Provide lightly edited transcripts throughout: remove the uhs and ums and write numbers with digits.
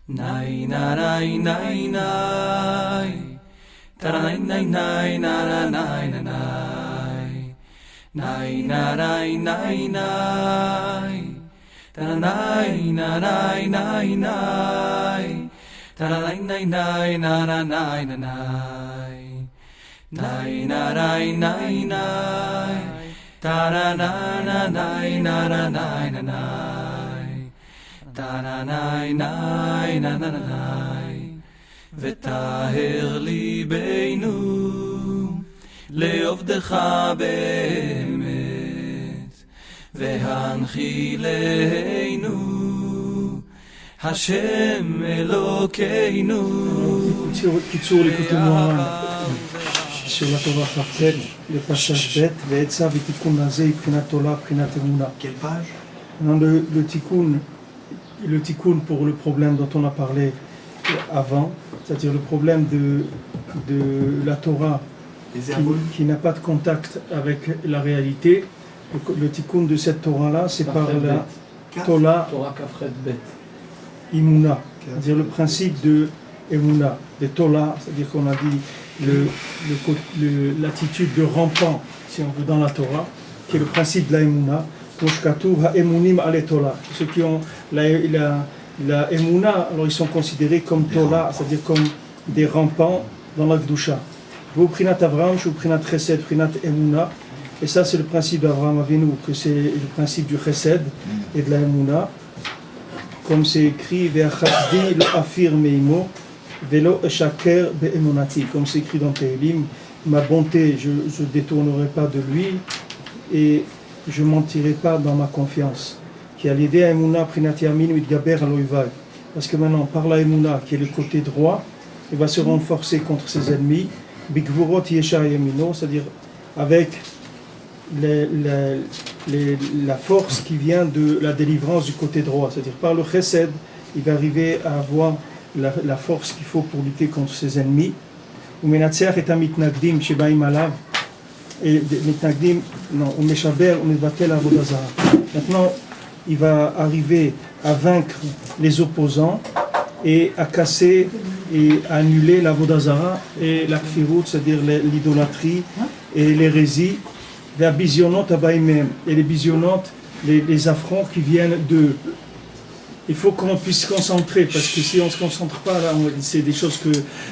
Nai na nai nai nai, tara nai nai nai na nai na nai, nai na nai nai nai, tara nai na nai nai nai, tara nai nai nai na nai na nai, nai na nai nai nai, tara na na nai na nai na nai. Ta-na-nai, nai, na-na-na-nai, ותאר ליבנו לעובדך באמת, והנחילנו השם אלוקינו. קיצור ליקוטי של התורה כ"ט, לפרשת ב' ועצה ותיקון הזה מבחינת תורה, מבחינת אמונה. Le tikkun pour le problème dont on a parlé avant, c'est-à-dire le problème de la Torah qui n'a pas de contact avec la réalité. Le tikkun de cette Torah-là, c'est par la Torah Imuna, c'est-à dire le principe de Emuna, de Torah, c'est-à-dire qu'on a dit l'attitude de rampant, si on veut, dans la Torah, qui est le principe de la Emuna. Ceux qui ont la Emuna, alors ils sont considérés comme Tola, c'est-à-dire comme des rampants dans la Gdusha. Vous prinat Avram, vous prinat Chesed, prinat Emuna, et ça c'est le principe d'Avram Avinu, que c'est le principe du Chesed et de la Emuna, comme c'est écrit Ve'achazdi lo afir meimo velo eshaker be'emunati, comme c'est écrit dans Tehilim, ma bonté je ne détournerai pas de lui et je ne mentirai pas dans ma confiance. Qui a l'idée à Emouna Prinati Amin Midgaber Aloïvaï. Parce que maintenant, par la Emouna, qui est le côté droit, il va se renforcer contre ses ennemis. Bigvurot Yesha Yemino, c'est-à-dire avec la force qui vient de la délivrance du côté droit. C'est-à-dire par le Chesed, il va arriver à avoir la force qu'il faut pour lutter contre ses ennemis. Umenatseach et Amitnagdim Shebaim Alav. Et Mitnagdim, non, on Meshaber, on Mevatel Avodah Zara. Maintenant, il va arriver à vaincre les opposants et à casser et à annuler l'Avodah Zara et la Kfirut, c'est-à-dire l'idolâtrie et l'hérésie, la bisionot abaïmem, et les bisionot, les affronts qui viennent d'eux. Il faut qu'on puisse se concentrer, parce que si on ne se concentre pas, là, c'est des choses que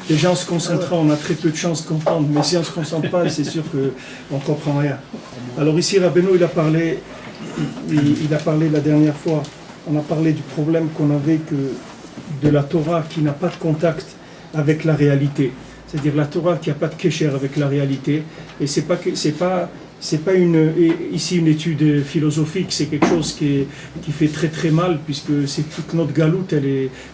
les gens se concentrent, on a très peu de chances de comprendre, mais si on ne se concentre pas, c'est sûr qu'on ne comprend rien. Alors ici, Rabbeinu, il a parlé la dernière fois, on a parlé du problème qu'on avait de la Torah qui n'a pas de contact avec la réalité. C'est-à-dire la Torah qui n'a pas de kécher avec la réalité, et c'est pas ici une étude philosophique, c'est quelque chose qui fait très très mal, puisque c'est toute notre galoute.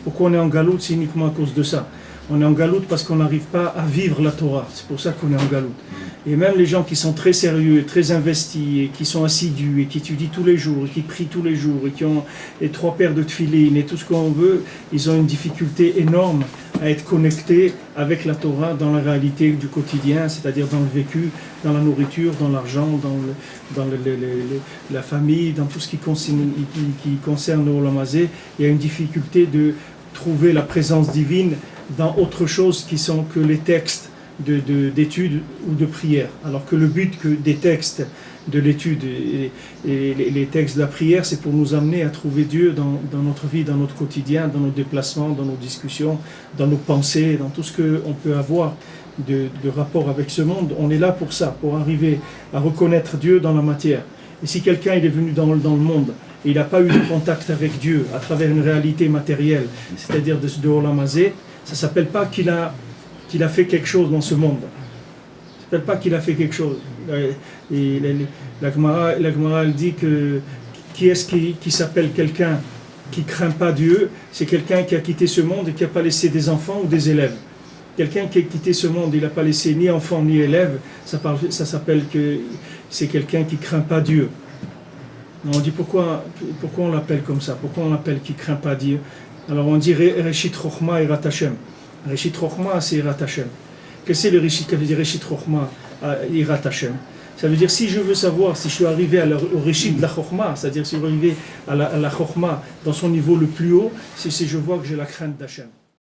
Pourquoi on est en galoute? C'est uniquement à cause de ça. On est en galoute parce qu'on n'arrive pas à vivre la Torah, c'est pour ça qu'on est en galoute. Et même les gens qui sont très sérieux, très investis, et qui sont assidus, et qui étudient tous les jours, et qui prient tous les jours, et qui ont les 3 paires de tefilin, et tout ce qu'on veut, ils ont une difficulté énorme à être connectés avec la Torah dans la réalité du quotidien, c'est-à-dire dans le vécu, dans la nourriture, dans l'argent, dans la famille, dans tout ce qui concerne le Olam Hazé. Il y a une difficulté de trouver la présence divine dans autre chose que les textes d'études ou de prière. Alors que le but des textes de l'étude et les textes de la prière, c'est pour nous amener à trouver Dieu dans notre vie, dans notre quotidien, dans nos déplacements, dans nos discussions, dans nos pensées, dans tout ce qu'on peut avoir de rapport avec ce monde. On est là pour ça, pour arriver à reconnaître Dieu dans la matière. Et si quelqu'un est venu dans le monde et il n'a pas eu de contact avec Dieu à travers une réalité matérielle, c'est-à-dire de Olam Hazé, ça ne s'appelle pas qu'il a fait quelque chose dans ce monde. Ça ne s'appelle pas qu'il a fait quelque chose. Et la Gemara elle dit que qui est-ce qui s'appelle quelqu'un qui ne craint pas Dieu? C'est quelqu'un qui a quitté ce monde et qui n'a pas laissé des enfants ou des élèves. Quelqu'un qui a quitté ce monde, il n'a pas laissé ni enfants ni élèves, ça s'appelle que c'est quelqu'un qui ne craint pas Dieu. On dit pourquoi on l'appelle comme ça? Pourquoi on l'appelle qui ne craint pas Dieu? Alors on dit Reshit Chochma Irat Hashem. Reshit Chochma, c'est Irat Hashem. Qu'est-ce que c'est le Reshit, qui veut dire Reshit Chochma Irat Hashem? Ça veut dire si je veux savoir si je suis arrivé au réchid de la Chokhmah, c'est-à-dire si je suis arrivé à la Chokhmah dans son niveau le plus haut, c'est si je vois que j'ai la crainte d'Hachem.